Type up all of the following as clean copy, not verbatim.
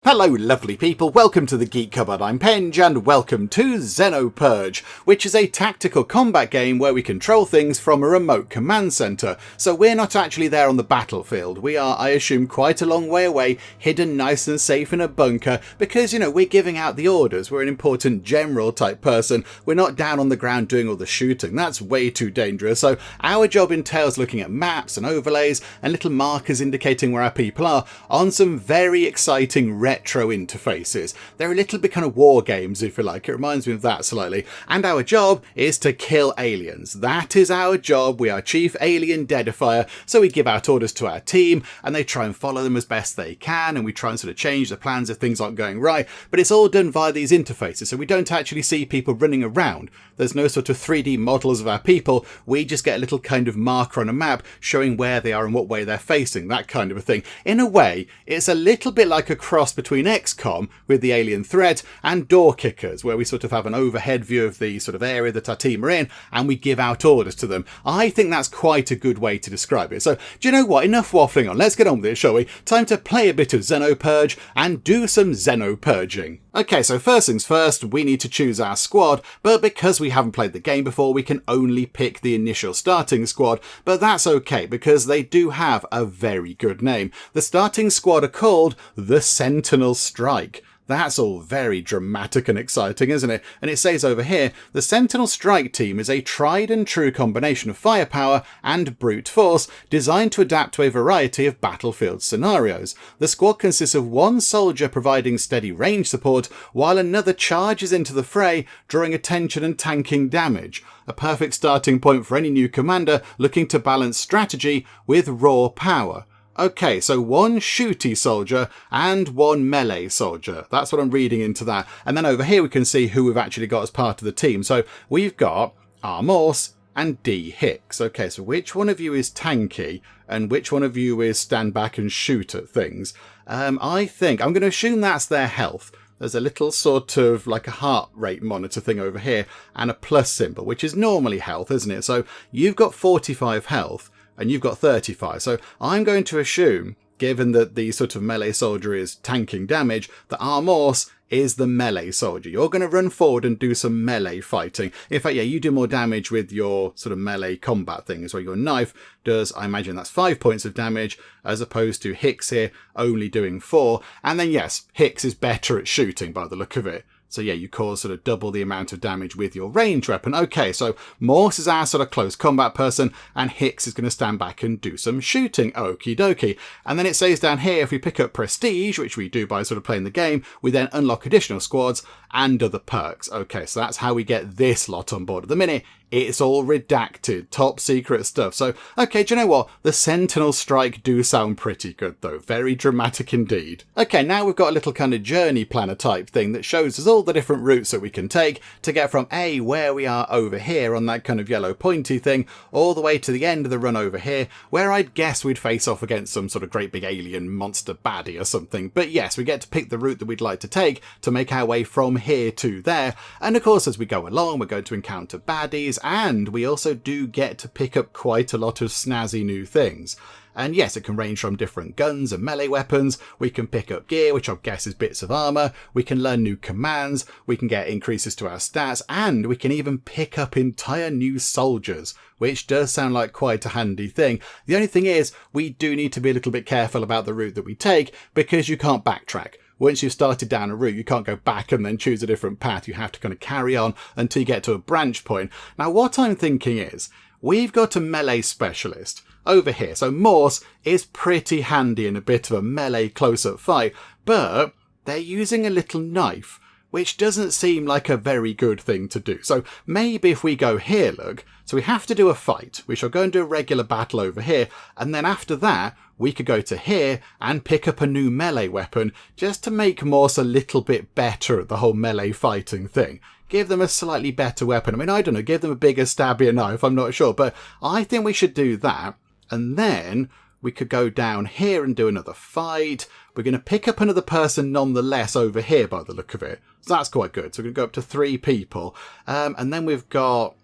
Hello lovely people, welcome to the Geek Cupboard, I'm Penge and welcome to Xenopurge, which is a tactical combat game where we control things from a remote command centre. So we're not actually there on the battlefield, we are, I assume, quite a long way away, hidden nice and safe in a bunker, because, you know, we're giving out the orders, we're an important general type person, we're not down on the ground doing all the shooting, that's way too dangerous. So our job entails looking at maps and overlays and little markers indicating where our people are on some very exciting retro interfaces. They're a little bit kind of war games, if you like. It reminds me of that slightly. And our job is to kill aliens. That is our job. We are Chief Alien Deadifier. So we give out orders to our team and they try and follow them as best they can. And we try and sort of change the plans if things aren't going right. But it's all done via these interfaces. So we don't actually see people running around. There's no sort of 3D models of our people. We just get a little kind of marker on a map showing where they are and what way they're facing. That kind of a thing. In a way, it's a little bit like a cross between XCOM with the alien threat and Door Kickers, where we sort of have an overhead view of the sort of area that our team are in and we give out orders to them. I think that's quite a good way to describe it. So do you know what? Enough waffling on. Let's get on with it, shall we? Time to play a bit of Xenopurge and do some Xenopurging. Okay, so first things first, we need to choose our squad, but because we haven't played the game before, we can only pick the initial starting squad, but that's okay because they do have a very good name. The starting squad are called the Sentinel Strike. That's all very dramatic and exciting, isn't it? And it says over here, the Sentinel Strike team is a tried and true combination of firepower and brute force designed to adapt to a variety of battlefield scenarios. The squad consists of one soldier providing steady range support, while another charges into the fray, drawing attention and tanking damage. A perfect starting point for any new commander looking to balance strategy with raw power. Okay, so one shooty soldier and one melee soldier. That's what I'm reading into that. And then over here we can see who we've actually got as part of the team. So we've got Armchair and D. Hicks. Okay, so which one of you is tanky and which one of you is stand back and shoot at things? I think I'm going to assume that's their health. There's a little sort of like a heart rate monitor thing over here and a plus symbol, which is normally health, isn't it? So you've got 45 health. And you've got 35. So I'm going to assume, given that the sort of melee soldier is tanking damage, that Armchair is the melee soldier. You're going to run forward and do some melee fighting. In fact, yeah, you do more damage with your sort of melee combat thing as well. Your knife does, I imagine that's 5 points of damage, as opposed to Hicks here only doing 4. And then yes, Hicks is better at shooting by the look of it. So yeah, you cause sort of double the amount of damage with your range weapon. Okay, so Morse is our sort of close combat person, and Hicks is going to stand back and do some shooting. Okie dokie. And then it says down here, if we pick up Prestige, which we do by sort of playing the game, we then unlock additional squads and other perks. Okay, so that's how we get this lot on board. At the minute, it's all redacted, top secret stuff. So, okay, do you know what? The Sentinel Strike do sound pretty good, though. Very dramatic indeed. Okay, now we've got a little kind of journey planner type thing that shows us all the different routes that we can take to get from A, where we are over here on that kind of yellow pointy thing, all the way to the end of the run over here, where I'd guess we'd face off against some sort of great big alien monster baddie or something. But yes, we get to pick the route that we'd like to take to make our way from here to there. And of course, as we go along, we're going to encounter baddies, and we also do get to pick up quite a lot of snazzy new things. And yes, it can range from different guns and melee weapons. We can pick up gear, which I guess is bits of armor. We can learn new commands. We can get increases to our stats. And we can even pick up entire new soldiers, which does sound like quite a handy thing. The only thing is, we do need to be a little bit careful about the route that we take, because you can't backtrack. Once you've started down a route, you can't go back and then choose a different path. You have to kind of carry on until you get to a branch point. Now, what I'm thinking is, we've got a melee specialist over here. So Morse is pretty handy in a bit of a melee close-up fight, but they're using a little knife, which doesn't seem like a very good thing to do. So maybe if we go here, look, so we have to do a fight. We shall go and do a regular battle over here, and then after that, we could go to here and pick up a new melee weapon just to make Morse a little bit better at the whole melee fighting thing. Give them a slightly better weapon. I mean, I don't know, give them a bigger stabbier knife, I'm not sure, but I think we should do that. And then we could go down here and do another fight. We're going to pick up another person nonetheless over here by the look of it. So that's quite good. So we're going to go up to 3 people. And then we've got,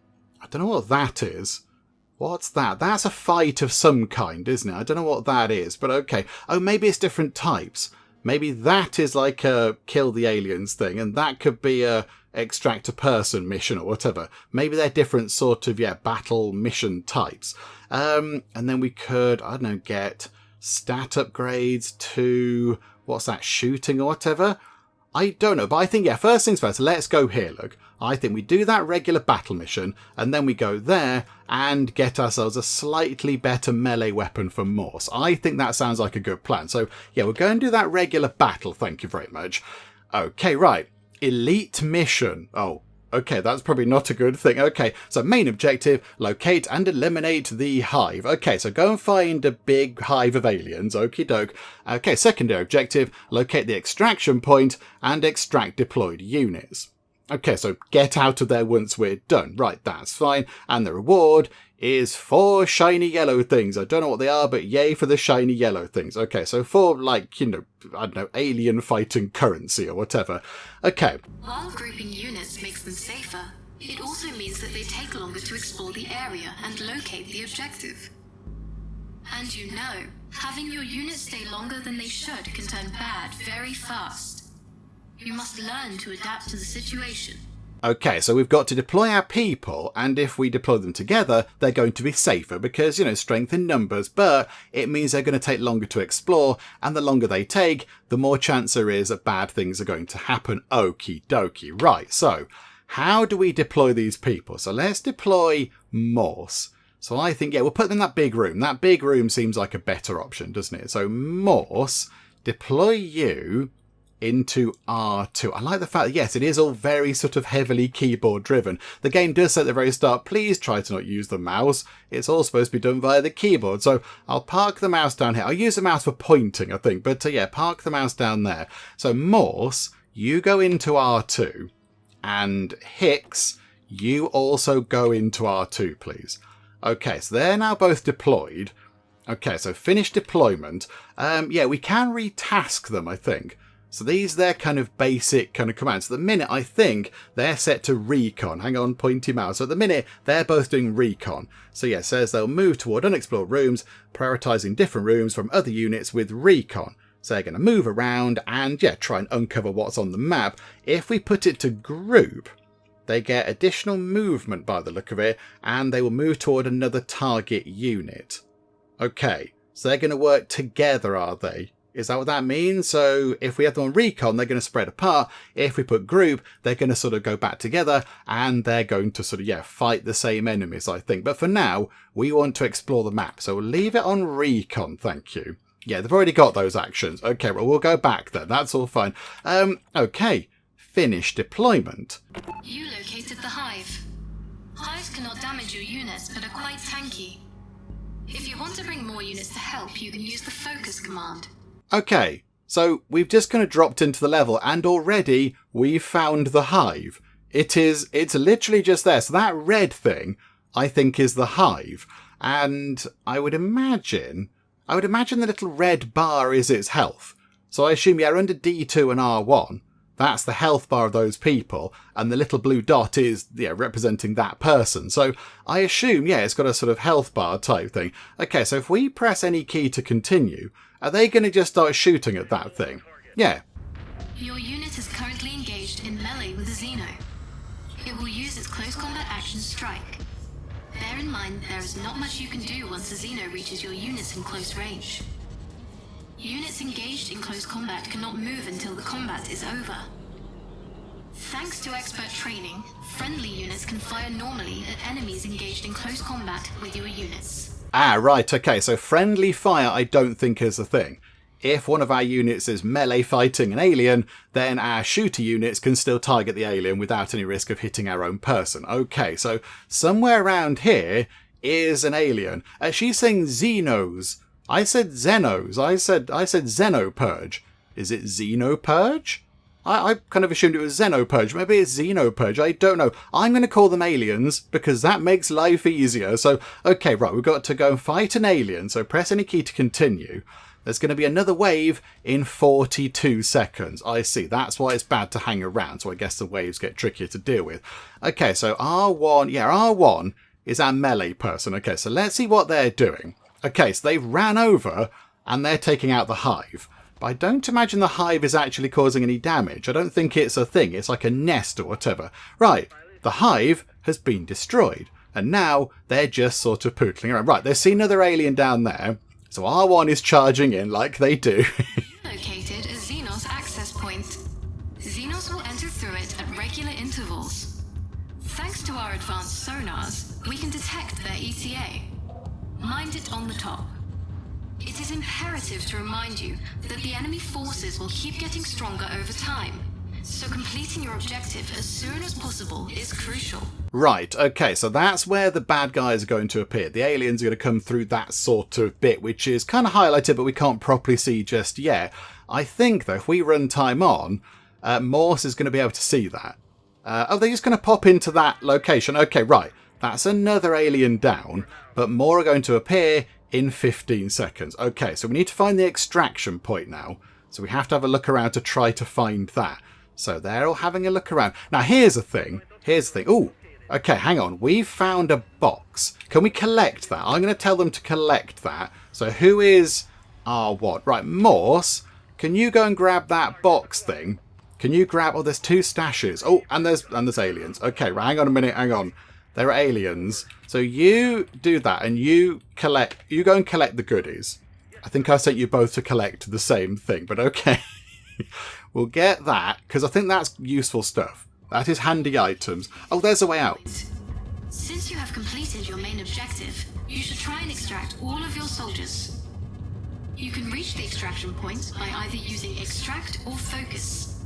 I don't know what that is. What's that? That's a fight of some kind, isn't it? I don't know what that is, but okay. Oh, maybe it's different types. maybe that is like a kill the aliens thing, and that could be a extract a person mission or whatever. Maybe they're different sort of, battle mission types. And then we could, I don't know, get stat upgrades to, what's that, shooting or whatever? I don't know, but I think, first things first, let's go here, look. I think we do that regular battle mission, and then we go there and get ourselves a slightly better melee weapon for Morse. I think that sounds like a good plan. So, we'll go and do that regular battle, thank you very much. Okay, right. Elite mission. Oh, okay, that's probably not a good thing. Okay, so main objective, locate and eliminate the hive. Okay, so go and find a big hive of aliens. Okie doke. Okay, secondary objective, locate the extraction point and extract deployed units. Okay, so get out of there once we're done. Right, that's fine. And the reward is 4 shiny yellow things. I don't know what they are, but yay for the shiny yellow things. Okay, so 4, like, I don't know, alien fighting currency or whatever. Okay. While grouping units makes them safer, it also means that they take longer to explore the area and locate the objective. And having your units stay longer than they should can turn bad very fast. You must learn to adapt to the situation. Okay, so we've got to deploy our people, and if we deploy them together, they're going to be safer because, strength in numbers, but it means they're going to take longer to explore, and the longer they take, the more chance there is that bad things are going to happen. Okie dokie. Right, so how do we deploy these people? So let's deploy Morse. So I think, we'll put them in that big room. That big room seems like a better option, doesn't it? So Morse, deploy you into R2. I like the fact that, yes, it is all very sort of heavily keyboard driven. The game does say at the very start, please try to not use the mouse. It's all supposed to be done via the keyboard. So I'll park the mouse down here. I'll use the mouse for pointing, I think. But park the mouse down there. So Morse, you go into R2. And Hicks, you also go into R2, please. Okay, so they're now both deployed. Okay, so finish deployment. We can retask them, I think. So they're kind of basic kind of commands. At the minute, I think they're set to recon. Hang on, pointy mouse. So at the minute, they're both doing recon. So it says they'll move toward unexplored rooms, prioritizing different rooms from other units with recon. So they're going to move around and, try and uncover what's on the map. If we put it to group, they get additional movement by the look of it, and they will move toward another target unit. Okay, so they're going to work together, are they? Is that what that means? So if we have them on recon, they're going to spread apart. If we put group, they're going to sort of go back together, and they're going to sort of, fight the same enemies, I think. But for now, we want to explore the map. So we'll leave it on recon, thank you. They've already got those actions. Okay, well, we'll go back then. That's all fine. Okay, finish deployment. You located the hive. Hives cannot damage your units, but are quite tanky. If you want to bring more units to help, you can use the focus command. Okay, so we've just kind of dropped into the level, and already we've found the hive. It's literally just there. So that red thing, I think, is the hive. And I would imagine the little red bar is its health. So I assume, under D2 and R1, that's the health bar of those people, and the little blue dot is, representing that person. So I assume, it's got a sort of health bar type thing. Okay, so if we press any key to continue, are they going to just start shooting at that thing? Yeah. Your unit is currently engaged in melee with a Xeno. It will use its close combat action strike. Bear in mind there is not much you can do once a Xeno reaches your units in close range. Units engaged in close combat cannot move until the combat is over. Thanks to expert training, friendly units can fire normally at enemies engaged in close combat with your units. Ah, right, okay, so friendly fire I don't think is a thing. If one of our units is melee fighting an alien, then our shooter units can still target the alien without any risk of hitting our own person. Okay, so somewhere around here is an alien. She's saying Xenos. I said Xenos. I said Xenopurge. Is it Xenopurge? I kind of assumed it was Xenopurge. Maybe it's Xenopurge. I don't know. I'm going to call them aliens because that makes life easier. So, okay, right, we've got to go and fight an alien. So press any key to continue. There's going to be another wave in 42 seconds. I see. That's why it's bad to hang around. So I guess the waves get trickier to deal with. Okay, so R1. Yeah, R1 is our melee person. Okay, so let's see what they're doing. Okay, so they've ran over and they're taking out the hive. But I don't imagine the hive is actually causing any damage. I don't think it's a thing. It's like a nest or whatever. Right, the hive has been destroyed. And now they're just sort of pootling around. Right, they've seen another alien down there. So R1 is charging in like they do. Located a Xenos access point. Xenos will enter through it at regular intervals. Thanks to our advanced sonars, we can detect their ETA. Mind it on the top. It is imperative to remind you that the enemy forces will keep getting stronger over time, so completing your objective as soon as possible is crucial. Right, okay, so that's where the bad guys are going to appear. The aliens are going to come through that sort of bit, which is kind of highlighted, but we can't properly see just yet. I think, though, if we run time on, Morse is going to be able to see that. Oh, they're just going to pop into that location. Okay, right, that's another alien down, but more are going to appear in 15 seconds. Okay, so we need to find the extraction point now. So we have to have a look around to try to find that. So they're all having a look around. Now, here's the thing. Ooh, okay, hang on. We've found a box. Can we collect that? I'm going to tell them to collect that. So who is R1? Right, Morse, can you go and grab that box thing? Can you grab... Oh, there's 2 stashes. Oh, and there's aliens. Okay, right, hang on a minute, hang on. There are aliens. So you do that and you go and collect the goodies. I think I sent you both to collect the same thing, but okay. We'll get that, because I think that's useful stuff. That is handy items. Oh, there's a way out. Since you have completed your main objective, you should try and extract all of your soldiers. You can reach the extraction point by either using extract or focus.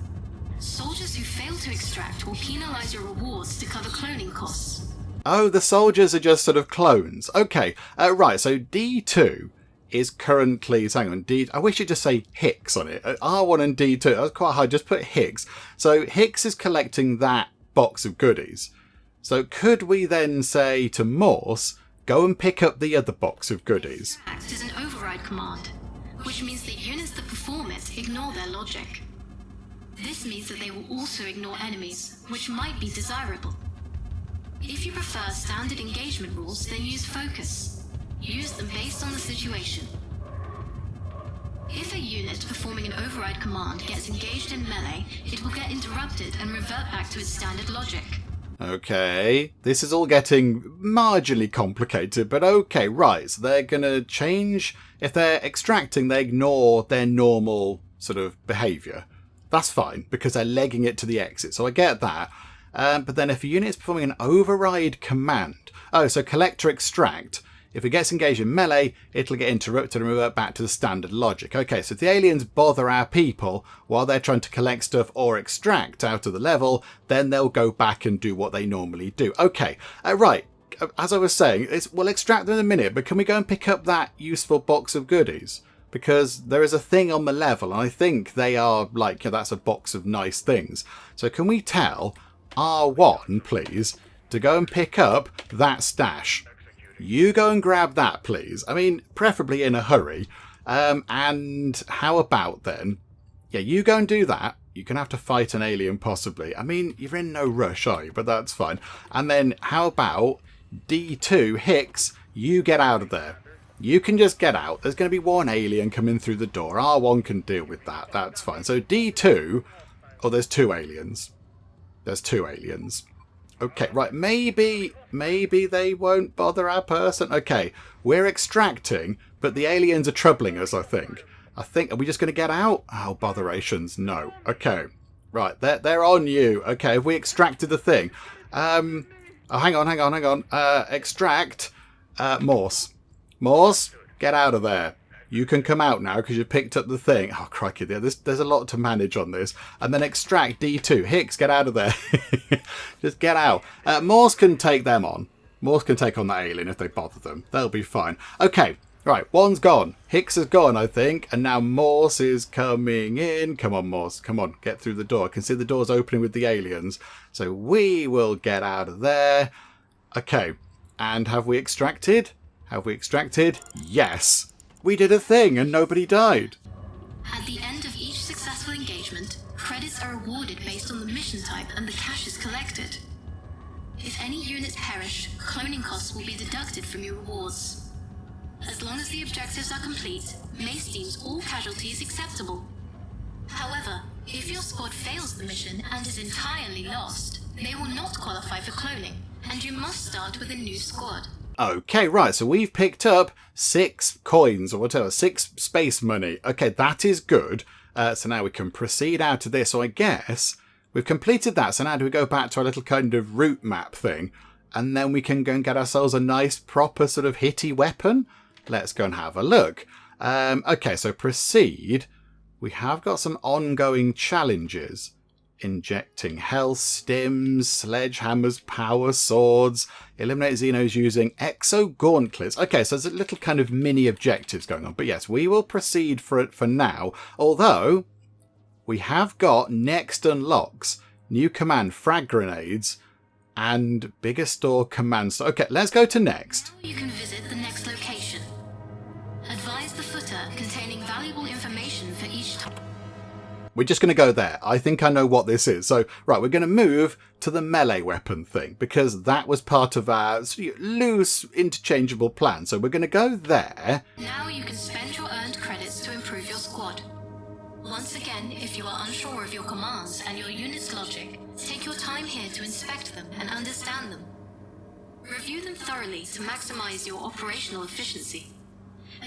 Soldiers who fail to extract will penalize your rewards to cover cloning costs. Oh, the soldiers are just sort of clones. Okay, right, so D2 is currently... Hang on, I wish it just say Hicks on it. R1 and D2, that's quite hard, just put Hicks. So Hicks is collecting that box of goodies. So could we then say to Morse, go and pick up the other box of goodies? Act is an override command, which means that units that perform it ignore their logic. This means that they will also ignore enemies, which might be desirable. If you prefer standard engagement rules, then use focus. Use them based on the situation. If a unit performing an override command gets engaged in melee, it will get interrupted and revert back to its standard logic. Okay, this is all getting marginally complicated, but okay, right, so they're going to change... If they're extracting, they ignore their normal sort of behaviour. That's fine, because they're legging it to the exit, so I get that. But then if a unit is performing an override command... Oh, so collect or extract. If it gets engaged in melee, it'll get interrupted and revert back to the standard logic. Okay, so if the aliens bother our people while they're trying to collect stuff or extract out of the level, then they'll go back and do what they normally do. Okay, right. As I was saying, we'll extract them in a minute, but can we go and pick up that useful box of goodies? Because there is a thing on the level, and I think they are like, yeah, that's a box of nice things. So can we tell R1, please, to go and pick up that stash? You go and grab that, please. I mean, preferably in a hurry. And how about then? Yeah, you go and do that. You're going to have to fight an alien, possibly. I mean, you're in no rush, are you? But that's fine. And then how about D2, Hicks, you get out of there. You can just get out. There's going to be one alien coming through the door. R1 can deal with that. That's fine. So D2... Oh, there's 2 aliens. There's 2 aliens. Okay, right. Maybe they won't bother our person. Okay, we're extracting, but the aliens are troubling us, I think. Are we just going to get out? Oh, botherations. No. Okay. Right, they're on you. Okay, have we extracted the thing? Oh, hang on. Extract. Morse. Morse, get out of there. You can come out now because you picked up the thing. Oh, crikey, there's a lot to manage on this. And then extract D2. Hicks, get out of there. Just get out. Morse can take them on. Morse can take on that alien if they bother them. They'll be fine. Okay, right, one's gone. Hicks has gone, I think. And now Morse is coming in. Come on, Morse. Come on, get through the door. I can see the door's opening with the aliens. So we will get out of there. Okay, and have we extracted? Have we extracted? Yes. We did a thing and nobody died. At the end of each successful engagement, credits are awarded based on the mission type and the caches collected. If any units perish, cloning costs will be deducted from your rewards. As long as the objectives are complete, Mace deems all casualties acceptable. However, if your squad fails the mission and is entirely lost, they will not qualify for cloning, and you must start with a new squad. Okay, right, so we've picked up 6 coins, or whatever, 6 space money. Okay, that is good. So now we can proceed out of this. So I guess we've completed that. So now do we go back to our little kind of route map thing? And then we can go and get ourselves a nice, proper sort of hitty weapon? Let's go and have a look. Okay, so proceed. We have got some ongoing challenges. Injecting health, stims, sledgehammers, power swords, eliminate Xenos using exo gauntlets. Okay, so there's a little kind of mini objectives going on. But yes, we will proceed for now. Although, we have got next unlocks, new command frag grenades, and bigger store command store. Okay, let's go to next. Now you can visit the next location. Advise the footer containing valuable information for each time. We're just going to go there. I think I know what this is. So, right, we're going to move to the melee weapon thing because that was part of our loose, interchangeable plan. So we're going to go there. Now you can spend your earned credits to improve your squad. Once again, if you are unsure of your commands and your unit's logic, take your time here to inspect them and understand them. Review them thoroughly to maximize your operational efficiency.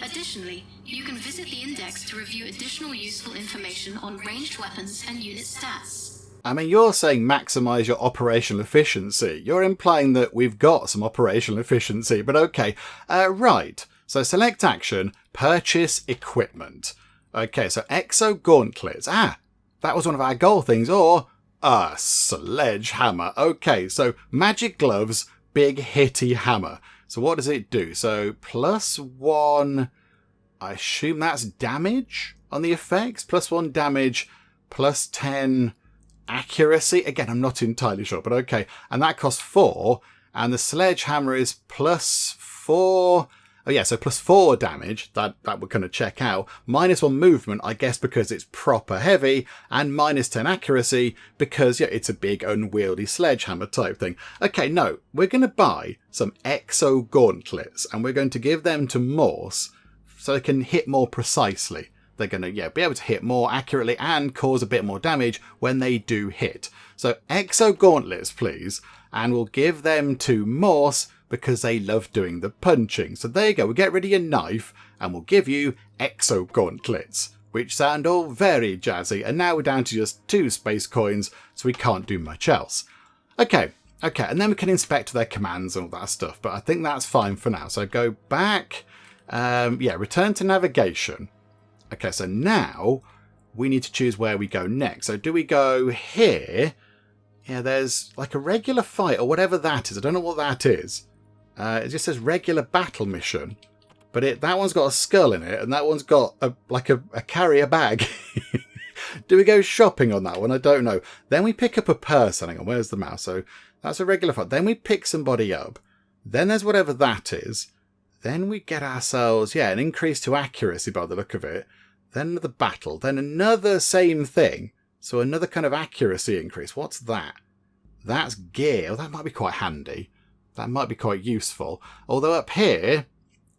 Additionally, you can visit the index to review additional useful information on ranged weapons and unit stats. I mean, you're saying maximise your operational efficiency. You're implying that we've got some operational efficiency, but okay. Right, so select action, purchase equipment. Okay, so exo gauntlets. Ah, that was one of our goal things, or a sledgehammer. Okay, so magic gloves, big hitty hammer. So what does it do? So +1, I assume that's damage on the effects. +1 damage, +10 accuracy. Again, I'm not entirely sure, but okay. And that costs 4. And the sledgehammer is +4. Oh yeah, so +4 damage. That we're going to check out. -1 movement, I guess because it's proper heavy. And -10 accuracy because, yeah, it's a big unwieldy sledgehammer type thing. Okay, no, we're going to buy some exo gauntlets. And we're going to give them to Morse so they can hit more precisely. They're going to, yeah, be able to hit more accurately and cause a bit more damage when they do hit. So exo gauntlets, please. And we'll give them to Morse because they love doing the punching. So there you go, we'll get rid of your knife and we'll give you exo gauntlets, which sound all very jazzy. And now we're down to just 2 space coins, so we can't do much else. Okay, and then we can inspect their commands and all that stuff, but I think that's fine for now. So go back, yeah, return to navigation. Okay, so now we need to choose where we go next. So do we go here? Yeah, there's like a regular fight or whatever that is. I don't know what that is. It just says regular battle mission, but that one's got a skull in it, and that one's got a carrier bag. Do we go shopping on that one? I don't know. Then we pick up a person. Hang on, where's the mouse? So that's a regular fight. Then we pick somebody up. Then there's whatever that is. Then we get ourselves, yeah, an increase to accuracy by the look of it. Then another battle. Then another same thing. So another kind of accuracy increase. What's that? That's gear. Oh, that might be quite handy. That might be quite useful. Although up here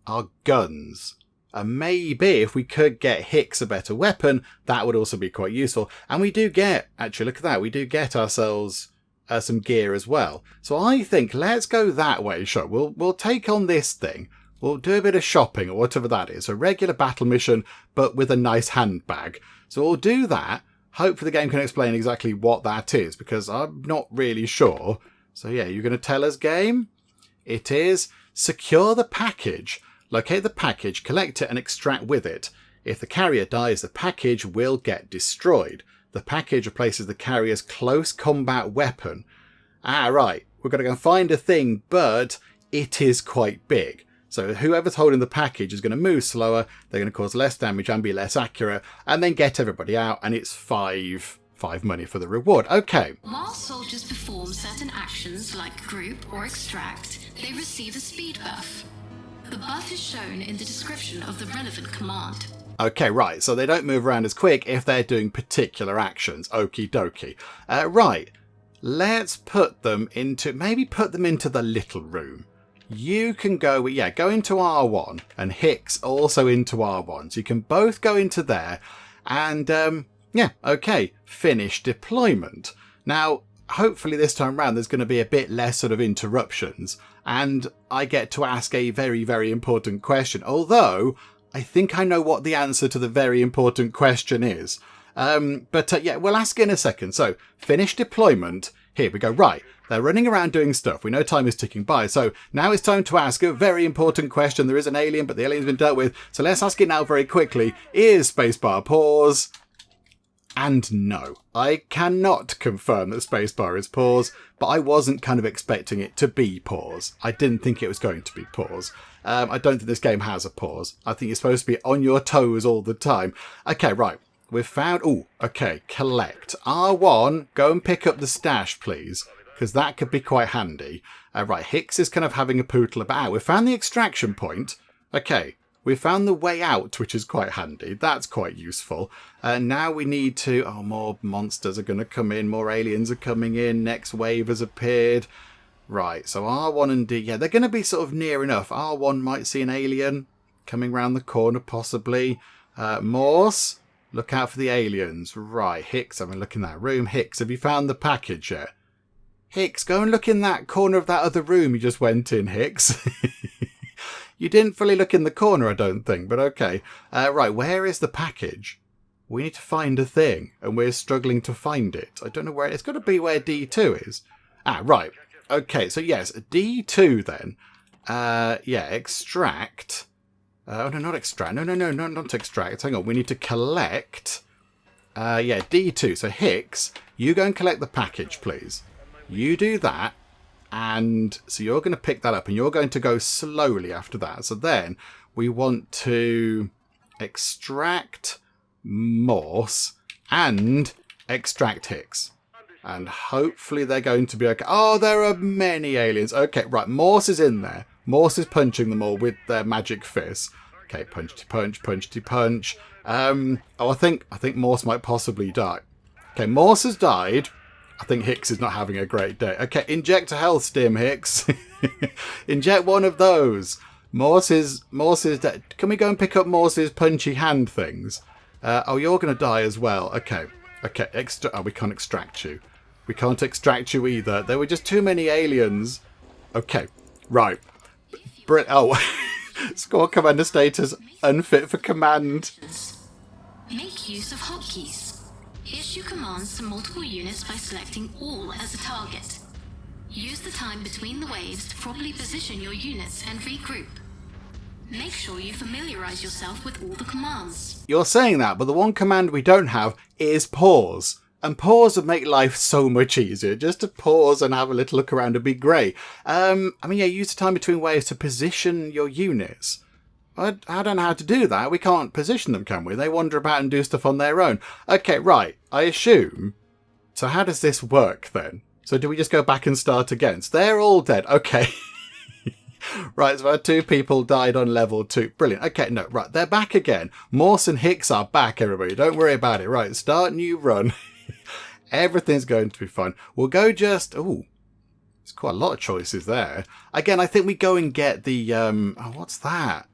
are guns. And maybe if we could get Hicks a better weapon, that would also be quite useful. And we do get, actually, look at that. We do get ourselves some gear as well. So I think let's go that way, sure. We'll take on this thing. We'll do a bit of shopping or whatever that is. A regular battle mission, but with a nice handbag. So we'll do that. Hopefully the game can explain exactly what that is, because I'm not really sure. So yeah, you're going to tell us, game? It is secure the package. Locate the package, collect it and extract with it. If the carrier dies, the package will get destroyed. The package replaces the carrier's close combat weapon. Ah, right. We're going to go and find a thing, but it is quite big. So whoever's holding the package is going to move slower. They're going to cause less damage and be less accurate. And then get everybody out. And it's 5 money for the reward. Okay. While soldiers perform certain actions like group or extract, they receive a speed buff. The buff is shown in the description of the relevant command. Okay, right. So they don't move around as quick if they're doing particular actions. Okie dokie. Right. Let's put them into... Maybe put them into the little room. you can go into R1, and Hicks also into R1. So you can both go into there, and finish deployment. Now, hopefully this time round there's going to be a bit less sort of interruptions, and I get to ask a very, very important question. Although, I think I know what the answer to the very important question is. We'll ask in a second. So, finish deployment. Here we go. Right. They're running around doing stuff. We know time is ticking by. So, now it's time to ask a very important question. There is an alien, but the alien's been dealt with. So, let's ask it now very quickly. Is spacebar pause? And no, I cannot confirm that spacebar is pause, but I wasn't kind of expecting it to be pause. I didn't think it was going to be pause. I don't think this game has a pause. I think you're supposed to be on your toes all the time. Okay, right. We've found... collect. R1, go and pick up the stash, please, because that could be quite handy. Right, Hicks is kind of having a pootle about. We've found the extraction point. Okay. We found the way out, which is quite handy. That's quite useful. Now we need to... more monsters are going to come in. More aliens are coming in. Next wave has appeared. Right, so R1 and D... Yeah, they're going to be sort of near enough. R1 might see an alien coming round the corner, possibly. Morse, look out for the aliens. Right, Hicks, have a look in that room. Hicks, have you found the package yet? Hicks, go and look in that corner of that other room you just went in, Hicks. You didn't fully look in the corner, I don't think, but okay. Right, where is the package? We need to find a thing, and we're struggling to find it. I don't know where... It's got to be where D2 is. Right. Okay, so yes, D2 then. Extract. No, not extract. No, not extract. Hang on, we need to collect. D2. So Hicks, you go and collect the package, please. You do that. And so you're going to pick that up and you're going to go slowly after that. So then we want to extract Morse and extract Hicks. And hopefully they're going to be okay. Oh, there are many aliens. Okay, right. Morse is in there. Morse is punching them all with their magic fist. Okay, punchy punch, punchy punch. I think Morse might possibly die. Okay, Morse has died. I think Hicks is not having a great day. Okay, inject a health stim, Hicks. Inject one of those. Morse is dead. Can we go and pick up Morse's punchy hand things? You're going to die as well. Okay. We can't extract you. We can't extract you either. There were just too many aliens. Okay, right. Score commander status unfit for command. Make use of hotkeys. Issue commands to multiple units by selecting all as a target. Use the time between the waves to properly position your units and regroup. Make sure you familiarize yourself with all the commands. You're saying that, but the one command we don't have is pause. And pause would make life so much easier. Just to pause and have a little look around would be great. Use the time between waves to position your units. I don't know how to do that. We can't position them, can we? They wander about and do stuff on their own. Okay, right. I assume. So how does this work then? So do we just go back and start again? So they're all dead. Okay. Right, so our 2 people died on level 2. Brilliant. Okay, no, right. They're back again. Morse and Hicks are back, everybody. Don't worry about it. Right, start new run. Everything's going to be fun. We'll go just... Ooh. There's quite a lot of choices there. Again, I think we go and get the... what's that?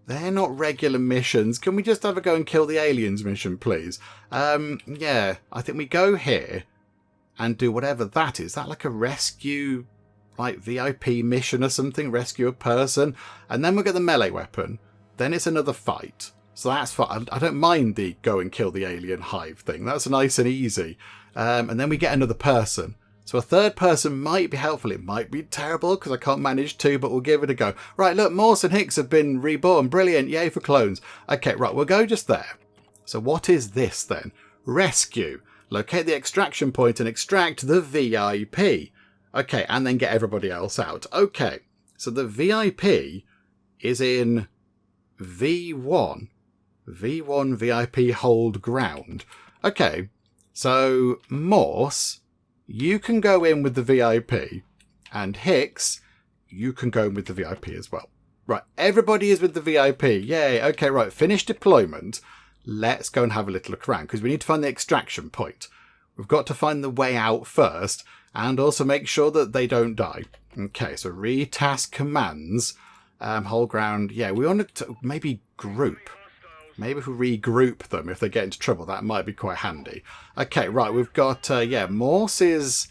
They're not regular missions. Can we just have a go and kill the aliens mission, please? I think we go here and do whatever that is. Is that like a rescue, like VIP mission or something? Rescue a person? And then we'll get the melee weapon. Then it's another fight. So that's fine. I don't mind the go and kill the alien hive thing. That's nice and easy. And then we get another person. So a third person might be helpful. It might be terrible because I can't manage 2, but we'll give it a go. Right, look, Morse and Hicks have been reborn. Brilliant. Yay for clones. Okay, right, we'll go just there. So what is this then? Rescue. Locate the extraction point and extract the VIP. Okay, and then get everybody else out. Okay, so the VIP is in V1. V1 VIP hold ground. Okay, so Morse... You can go in with the VIP, and Hicks, you can go in with the VIP as well. Right, everybody is with the VIP. Yay. Okay, right, finish deployment. Let's go and have a little look around, because we need to find the extraction point. we've got to find the way out first and also make sure that they don't die. Okay, so retask commands, hold ground. Yeah, we want to maybe group. Maybe if we regroup them, if they get into trouble, that might be quite handy. Okay, right, we've got, Morse is...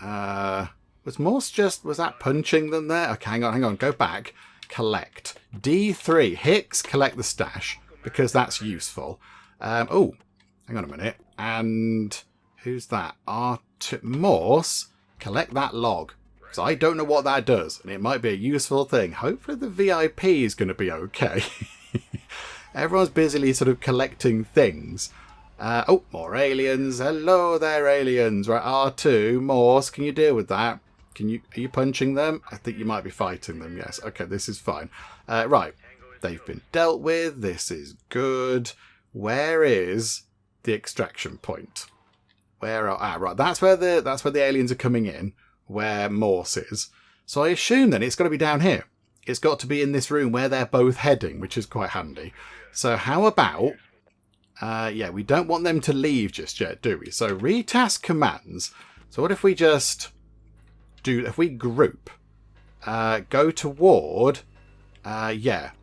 was that punching them there? Okay, hang on, go back. Collect. D3, Hicks, collect the stash, because that's useful. Oh, hang on a minute. And who's that? R2, Morse, collect that log. Because I don't know what that does, and it might be a useful thing. Hopefully the VIP is going to be okay. Everyone's busily sort of collecting things. Oh, more aliens. Hello there, aliens. Right, R2, Morse, can you deal with that? Are you punching them? I think you might be fighting them, yes. Okay, this is fine. Right, they've been dealt with. This is good. Where is the extraction point? Right, that's where the aliens are coming in, where Morse is. So I assume then it's got to be down here. It's got to be in this room where they're both heading, which is quite handy. So how about... we don't want them to leave just yet, do we? So retask commands. So what if we just if we group, go toward,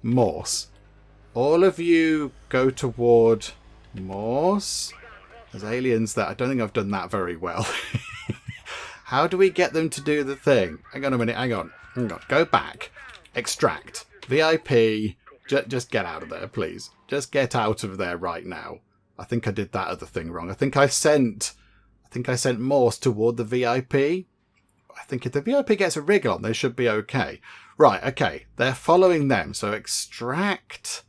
Morse. All of you go toward Morse. There's aliens there. I don't think I've done that very well. How do we get them to do the thing? Hang on a minute. Hang on. Go back. Extract. VIP. Just get out of there, please. Just get out of there right now. I think I did that other thing wrong. I think I sent Morse toward the VIP. I think if the VIP gets a rig on, they should be okay. Right, okay. They're following them. So extract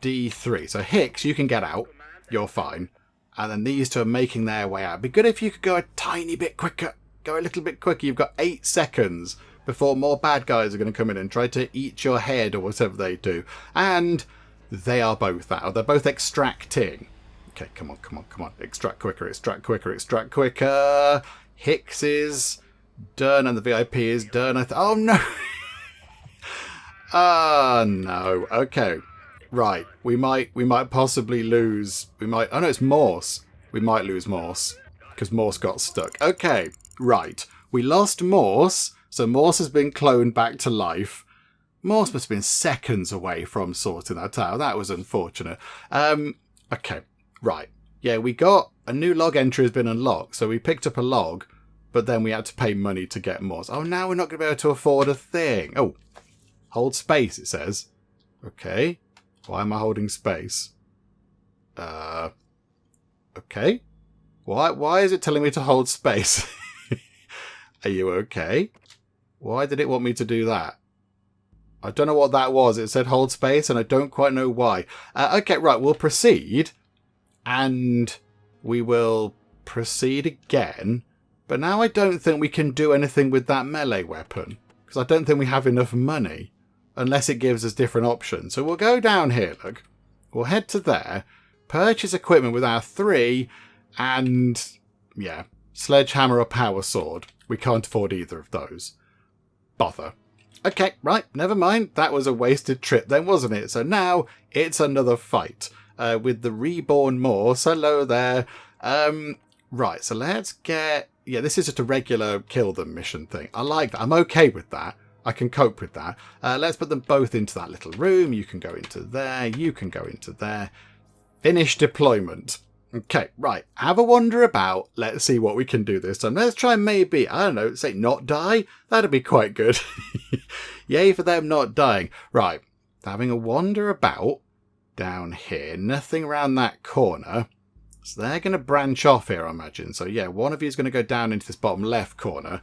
D3. So Hicks, you can get out. You're fine. And then these two are making their way out. It'd be good if you could go a tiny bit quicker. Go a little bit quicker. You've got 8 seconds before more bad guys are going to come in and try to eat your head or whatever they do. And they are both out. They're both extracting. Okay, come on. Extract quicker. Hicks is done and the VIP is done. Oh, no. Oh, no. Okay. Right. We might possibly lose. Oh, no, it's Morse. We might lose Morse because Morse got stuck. Okay. Right. We lost Morse. So Morse has been cloned back to life. Morse must have been seconds away from sorting that out. That was unfortunate. Okay, right. Yeah, we got a new log entry has been unlocked. So we picked up a log, but then we had to pay money to get Morse. Oh, now we're not going to be able to afford a thing. Oh, hold space, it says. Okay. Why am I holding space? Okay. Why is it telling me to hold space? Are you okay? Why did it want me to do that? I don't know what that was. It said hold space and I don't quite know why. Okay, right. We'll proceed. And we will proceed again. But now I don't think we can do anything with that melee weapon. Because I don't think we have enough money. Unless it gives us different options. So we'll go down here, look. We'll head to there. Purchase equipment with our 3. And, yeah, sledgehammer or power sword. We can't afford either of those. Bother. Okay, right, never mind. That was a wasted trip then, wasn't it? So now it's another fight with the reborn Morse. Hello there. Right, so let's get... Yeah, this is just a regular kill them mission thing. I like that. I'm okay with that. I can cope with that. Let's put them both into that little room. You can go into there. You can go into there. Finish deployment. Okay, right. Have a wander about. Let's see what we can do this time. Let's try and maybe, I don't know, say not die. That'd be quite good. Yay for them not dying. Right. Having a wander about down here. Nothing around that corner. So they're going to branch off here, I imagine. So yeah, one of you is going to go down into this bottom left corner.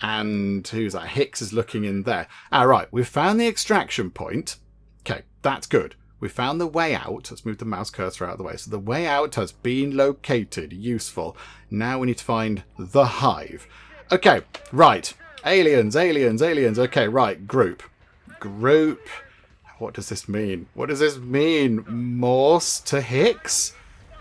And who's that? Hicks is looking in there. All right. We've found the extraction point. Okay, that's good. We found the way out. Let's move the mouse cursor out of the way. So the way out has been located. Useful. Now we need to find the hive. Okay, right. Aliens. Okay, right. Group. What does this mean? Morse to Hicks?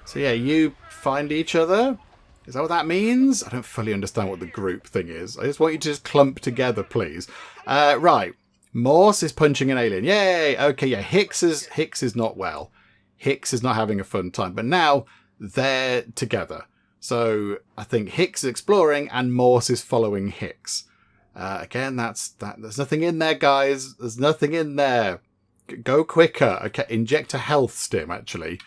So yeah, you find each other? Is that what that means? I don't fully understand what the group thing is. I just want you to just clump together, please. Right. Morse is punching an alien. Yay! Okay, yeah, Hicks is not well. Hicks is not having a fun time. But now they're together. So I think Hicks is exploring and Morse is following Hicks. Again, there's nothing in there, guys. There's nothing in there. Go quicker. Okay, inject a health stim, actually.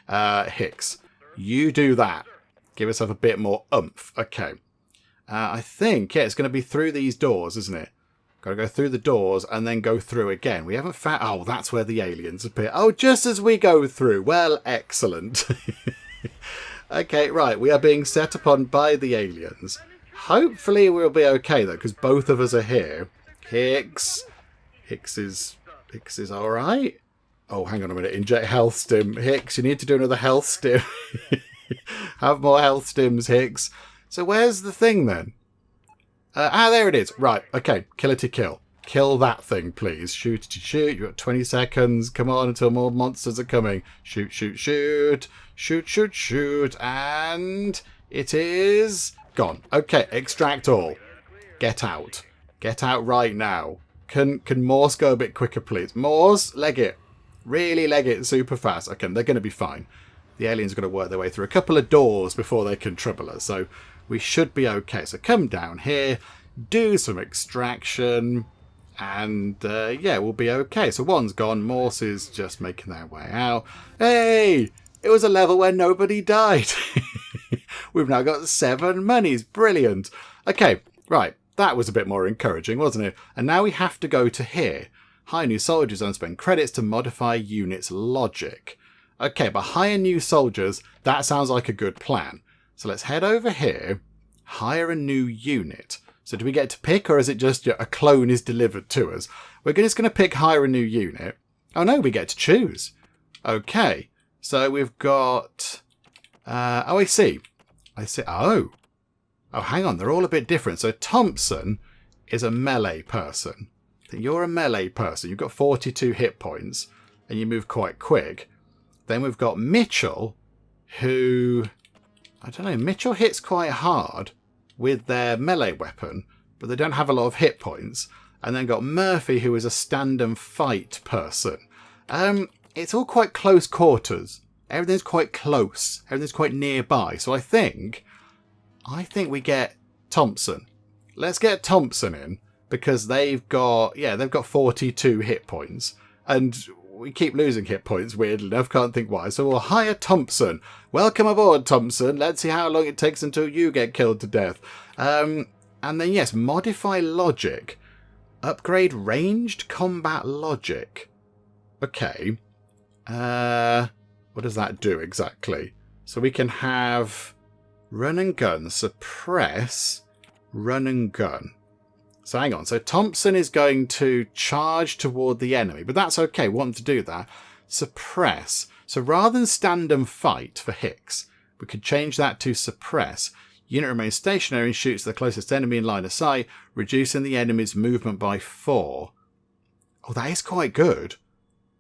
Hicks, you do that. Give yourself a bit more oomph. Okay. I think, yeah, it's going to be through these doors, isn't it? Got to go through the doors and then go through again. We haven't found... Oh, that's where the aliens appear. Oh, just as we go through. Well, excellent. Okay, right. We are being set upon by the aliens. Hopefully we'll be okay, though, because both of us are here. Hicks is all right. Oh, hang on a minute. Inject health stim. Hicks, you need to do another health stim. Have more health stims, Hicks. So where's the thing, then? There it is. Right, okay. Kill it to kill. Kill that thing, please. Shoot to shoot. You've got 20 seconds. Come on until more monsters are coming. Shoot, shoot, shoot. Shoot, shoot, shoot. And it is gone. Okay, extract all. Get out. Get out right now. Can Morse go a bit quicker, please? Morse, leg it. Really leg it super fast. Okay, they're going to be fine. The aliens are going to work their way through a couple of doors before they can trouble us. So we should be okay. So come down here, do some extraction, and yeah, we'll be okay. So one's gone. Morse is just making their way out. Hey, it was a level where nobody died. We've now got 7 monies. Brilliant. Okay, right. That was a bit more encouraging, wasn't it? And now we have to go to here. Hire new soldiers and spend credits to modify units logic. Okay, but hire new soldiers, that sounds like a good plan. So let's head over here, hire a new unit. So do we get to pick, or is it just a clone is delivered to us? We're just going to pick hire a new unit. Oh no, we get to choose. Okay, so we've got... oh, I see. Oh, hang on, they're all a bit different. So Thompson is a melee person. I think you're a melee person. You've got 42 hit points, and you move quite quick. Then we've got Mitchell, who... I don't know, Mitchell hits quite hard with their melee weapon, but they don't have a lot of hit points. And then got Murphy, who is a stand and fight person. It's all quite close quarters. Everything's quite close. Everything's quite nearby. So I think we get Thompson. Let's get Thompson in, because they've got 42 hit points. And we keep losing hit points, weirdly enough. Can't think why. So we'll hire Thompson. Welcome aboard, Thompson. Let's see how long it takes until you get killed to death. And then, yes, modify logic. Upgrade ranged combat logic. Okay. What does that do exactly? So we can have run and gun, suppress, run and gun. So hang on. So Thompson is going to charge toward the enemy, but that's okay. We want to do that. Suppress. So rather than stand and fight for Hicks, we could change that to suppress. Unit remains stationary and shoots the closest enemy in line of sight, reducing the enemy's movement by 4. Oh, that is quite good.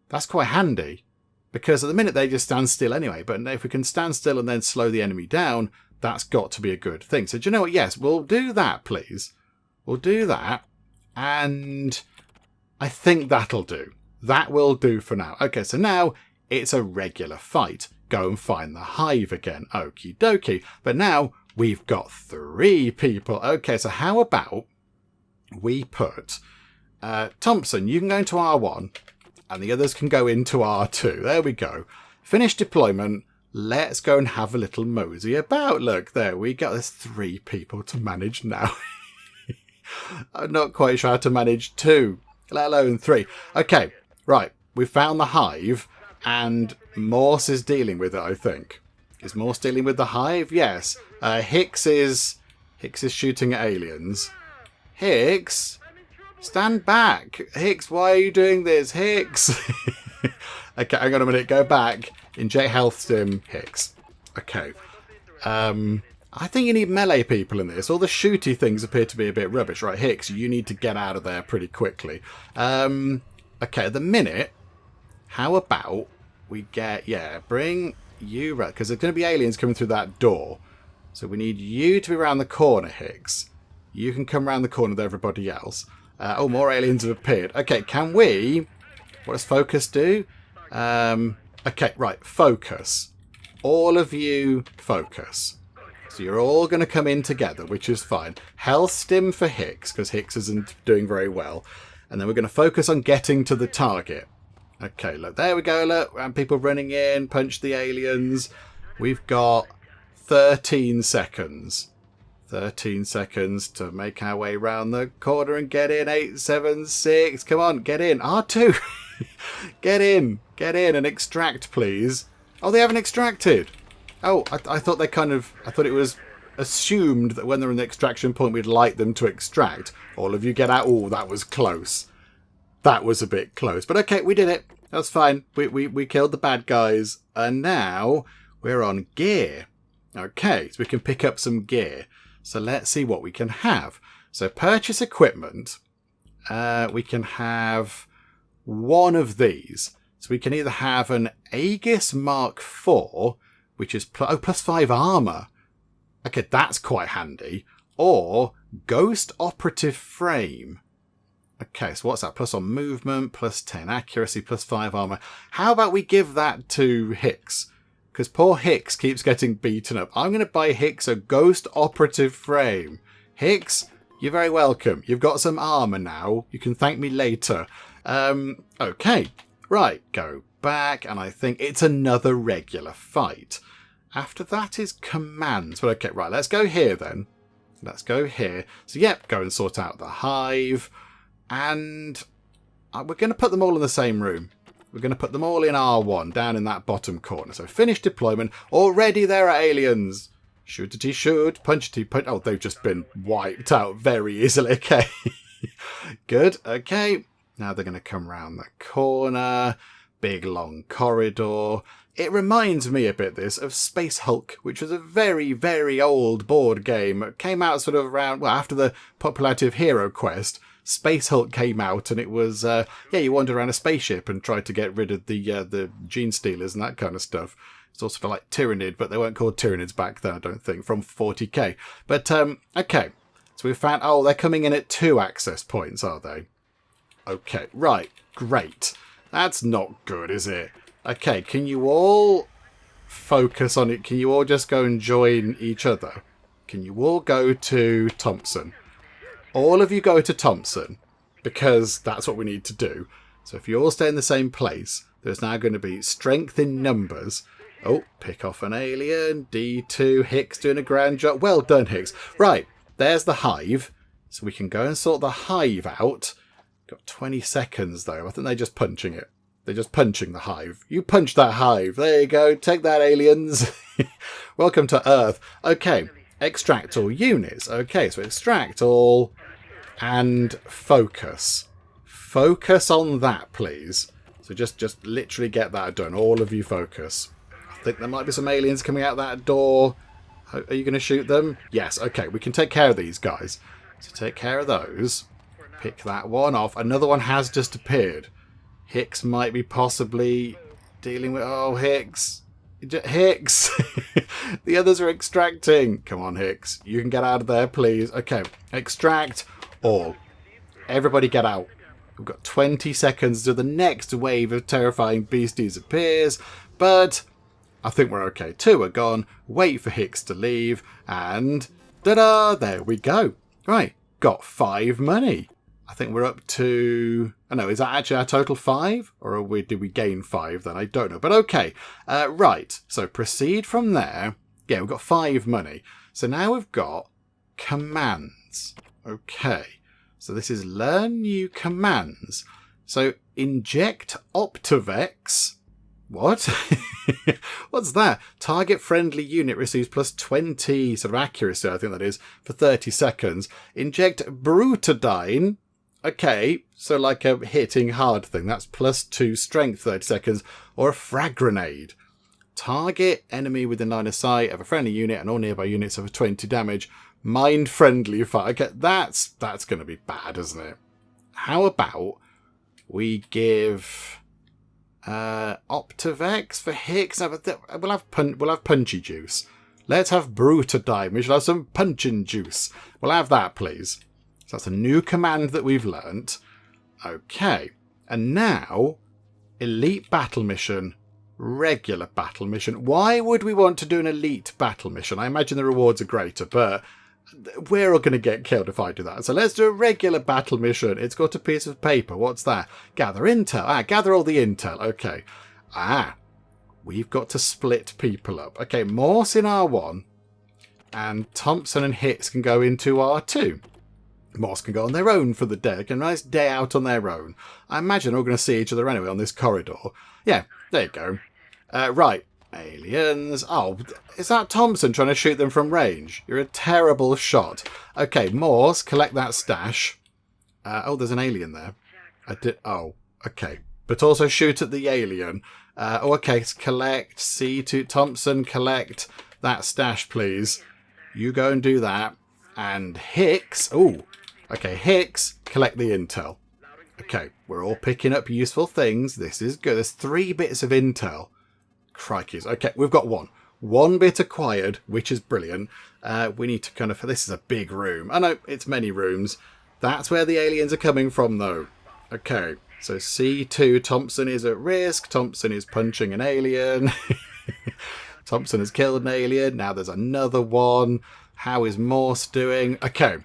That's quite handy. Because at the minute they just stand still anyway. But if we can stand still and then slow the enemy down, that's got to be a good thing. So do you know what? Yes, we'll do that, please. We'll do that. And I think that'll do. That will do for now. Okay, so now it's a regular fight. Go and find the hive again. Okie dokie. But now we've got 3 people. Okay, so how about we put Thompson, you can go into R1 and the others can go into R2. There we go. Finish deployment. Let's go and have a little mosey about. Look, there we go. There's 3 people to manage now. I'm not quite sure how to manage 2, let alone 3. Okay, right. We found the hive and Morse is dealing with it, I think. Is Morse dealing with the hive? Yes. Hicks is shooting at aliens. Hicks, stand back. Hicks, why are you doing this? Hicks. Okay, hang on a minute. Go back. Inject health stim. Hicks. Okay. I think you need melee people in this. All the shooty things appear to be a bit rubbish. Right, Hicks, you need to get out of there pretty quickly. Okay, at the minute, how about we get... Yeah, bring you... Because there's going to be aliens coming through that door. So we need you to be around the corner, Hicks. You can come around the corner with everybody else. Oh, more aliens have appeared. Okay, can we... What does focus do? Okay, right, focus. All of you, focus. So you're all going to come in together, which is fine. Health stim for Hicks, because Hicks isn't doing very well. And then we're going to focus on getting to the target. Okay, look, there we go, look. And people running in, punch the aliens. We've got 13 seconds. 13 seconds to make our way round the corner and get in. 8, 7, 6. Come on, get in. R2. Get in and extract, please. Oh, they haven't extracted. Oh, I thought they I thought it was assumed that when they're in the extraction point, we'd like them to extract. All of you get out. Oh, that was close. That was a bit close. But okay, we did it. That's fine. We killed the bad guys. And now we're on gear. Okay, so we can pick up some gear. So let's see what we can have. So purchase equipment. We can have one of these. So we can either have an Aegis Mark IV, which is plus 5 armor. Okay, that's quite handy. Or Ghost Operative Frame. Okay, so what's that? Plus on movement, plus 10 accuracy, plus 5 armor. How about we give that to Hicks? Because poor Hicks keeps getting beaten up. I'm going to buy Hicks a Ghost Operative Frame. Hicks, you're very welcome. You've got some armor now. You can thank me later. Okay, right, go back, and I think it's another regular fight. After that is commands. But okay, right, let's go here then. Let's go here. So, yep, go and sort out the hive. And we're going to put them all in the same room. We're going to put them all in R1, down in that bottom corner. So, finish deployment. Already there are aliens. Shootity shoot, punchy punch. Oh, they've just been wiped out very easily. Okay. Good. Okay. Now they're going to come round the corner. Big long corridor. It reminds me a bit, this, of Space Hulk, which was a very, very old board game. It came out sort of around, well, after the popularity of Hero Quest. Space Hulk came out, and it was, you wandered around a spaceship and tried to get rid of the gene stealers and that kind of stuff. It's also for like Tyrannid, but they weren't called Tyranids back then, I don't think, from 40k. But, okay. So we found, oh, they're coming in at 2 access points, are they? Okay, right, great. That's not good, is it? Okay, can you all focus on it? Can you all just go and join each other? Can you all go to Thompson? All of you go to Thompson, because that's what we need to do. So if you all stay in the same place, there's now going to be strength in numbers. Oh, pick off an alien. D2, Hicks doing a grand job. Well done, Hicks. Right, there's the hive. So we can go and sort the hive out. Got 20 seconds, though. I think they're just punching it. They're just punching the hive. You punch that hive. There you go. Take that, aliens. Welcome to Earth. Okay, extract all units. Okay, so extract all and focus. Focus on that, please. So just literally get that done. All of you focus. I think there might be some aliens coming out that door. Are you going to shoot them? Yes, okay. We can take care of these guys. So take care of those. Pick that one off. Another one has just appeared. Hicks might be possibly dealing with... Oh, Hicks. Hicks. The others are extracting. Come on, Hicks. You can get out of there, please. Okay. Extract all. Everybody get out. We've got 20 seconds till the next wave of terrifying beasties appears. But I think we're okay. 2 are gone. Wait for Hicks to leave. And... ta-da! There we go. Right. Got 5 money. I think we're up to... Oh no, is that actually our total 5? Or did we gain 5 then? I don't know. But okay. Right. So proceed from there. Yeah, we've got 5 money. So now we've got commands. Okay. So this is learn new commands. So inject Optivex. What? What's that? Target friendly unit receives plus 20 sort of accuracy, I think that is, for 30 seconds. Inject Brutadine. Okay, so like a hitting hard thing. That's plus 2 strength, 30 seconds. Or a frag grenade. Target enemy within line of sight of a friendly unit and all nearby units of 20 damage. Mind friendly fire. Okay, that's going to be bad, isn't it? How about we give Optivex for Hicks? No, but we'll have punchy juice. Let's have Brutadine. We should have some punching juice. We'll have that, please. So that's a new command that we've learnt. Okay. And now, Elite Battle Mission regular battle mission. Why would we want to do an elite battle mission? I imagine the rewards are greater, but we're all going to get killed if I do that. So let's do a regular battle mission. It's got a piece of paper. What's that? Gather intel. Gather all the intel. Okay. We've got to split people up. Okay, Morse in R1 and Thompson and Hicks can go into R2. Morse can go on their own for the day. Like a nice day out on their own. I imagine we're all going to see each other anyway on this corridor. Yeah, there you go. Right. Aliens. Oh, is that Thompson trying to shoot them from range? You're a terrible shot. Okay, Morse, collect that stash. There's an alien there. Okay. But also shoot at the alien. Okay, collect C2. Thompson, collect that stash, please. You go and do that. And Hicks. Okay, Hicks, collect the intel. Okay, we're all picking up useful things. This is good. There's 3 bits of intel. Crikeys. Okay, we've got one bit acquired, which is brilliant. We need to kind of... This is a big room. I know, it's many rooms. That's where the aliens are coming from, though. Okay, so C2, Thompson is at risk. Thompson is punching an alien. Thompson has killed an alien. Now there's another one. How is Morse doing? Okay,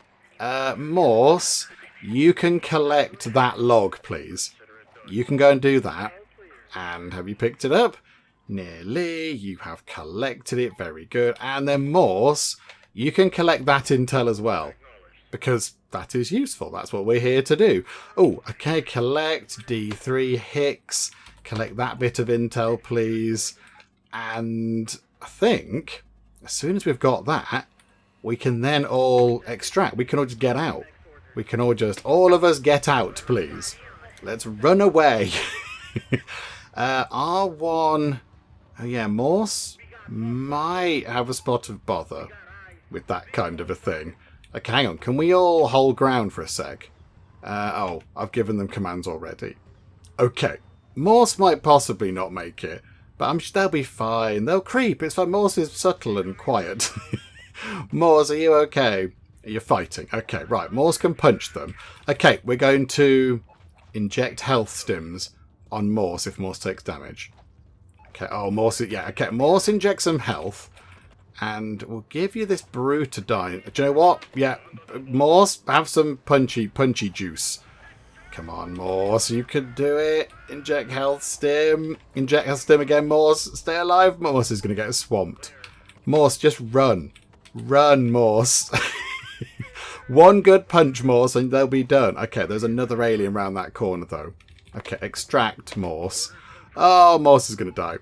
Morse, you can collect that log, please. You can go and do that. And have you picked it up? Nearly. You have collected it. Very good. And then Morse, you can collect that intel as well. Because that is useful. That's what we're here to do. Okay. Collect D3 Hicks. Collect that bit of intel, please. And I think as soon as we've got that, we can then all extract. We can all just get out. We can all of us get out, please. Let's run away. R1... Morse might have a spot of bother with that kind of a thing. Okay, hang on. Can we all hold ground for a sec? I've given them commands already. Okay. Morse might possibly not make it, but I'm sure they'll be fine. They'll creep. It's fine. Morse is subtle and quiet. Morse, are you okay? You're fighting. Okay, right. Morse can punch them. Okay, we're going to inject health stims on Morse if Morse takes damage. Okay, Morse, okay, Morse injects some health, and we'll give you this Brutadine. Do you know what? Yeah, Morse, have some punchy juice. Come on, Morse, you can do it. Inject health stim. Inject health stim again, Morse. Stay alive. Morse is going to get swamped. Morse, just run. Run, Morse. One good punch, Morse, and they'll be done. Okay, there's another alien around that corner, though. Okay, extract Morse. Oh, Morse is going to die.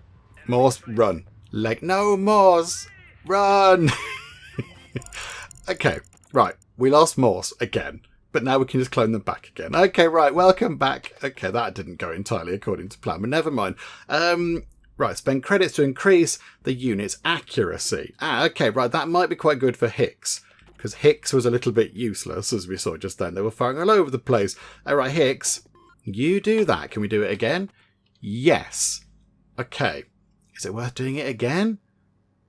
Morse, run. No, Morse, run. Okay, right. We lost Morse again. But now we can just clone them back again. Okay, right. Welcome back. Okay, that didn't go entirely according to plan, but never mind. Right, spend credits to increase the unit's accuracy. Okay, right. That might be quite good for Hicks. Because Hicks was a little bit useless, as we saw just then. They were firing all over the place. All right, Hicks, you do that. Can we do it again? Yes. Okay. Is it worth doing it again?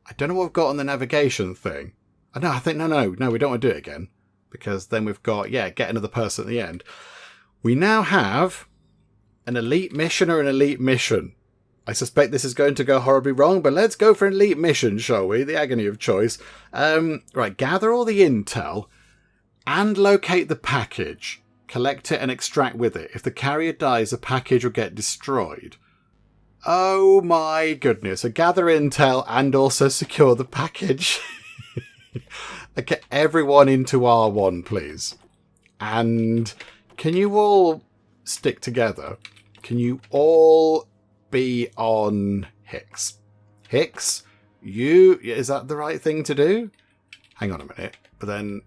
I don't know what we've got on the navigation thing. No, I think, no, we don't want to do it again. Because then we've got, get another person at the end. We now have an elite mission or an elite mission. I suspect this is going to go horribly wrong, but let's go for an elite mission, shall we? The agony of choice. Right, gather all the intel and locate the package. Collect it and extract with it. If the carrier dies, the package will get destroyed. Oh my goodness. So gather intel and also secure the package. Okay, everyone into R1, please. And can you all stick together? Can you all be on Hicks? Hicks, is that the right thing to do? Hang on a minute. But then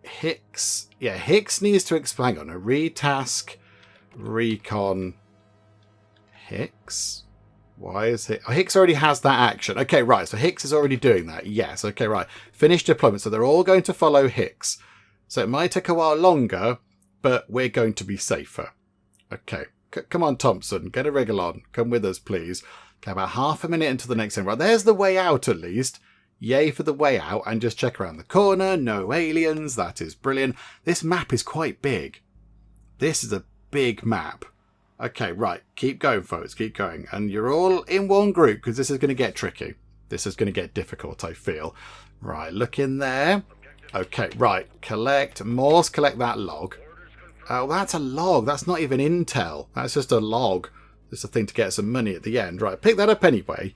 Hicks, Hicks needs to explain. Hang on, a retask, recon, Hicks. Why is it? Hicks already has that action. Okay, right. So Hicks is already doing that. Yes. Okay, right. Finish deployment. So they're all going to follow Hicks. So it might take a while longer, but we're going to be safer. Okay. Come on, Thompson. Get a wriggle on. Come with us, please. Okay, about half a minute until the next thing. Right, there's the way out at least. Yay for the way out. And just check around the corner. No aliens. That is brilliant. This map is quite big. This is a big map. Okay, right. Keep going, folks. Keep going. And you're all in one group because this is going to get tricky. This is going to get difficult, I feel. Right, look in there. Okay, right. Collect. Morse, collect that log. Oh, that's a log. That's not even intel. That's just a log. Just a thing to get some money at the end. Right, pick that up anyway.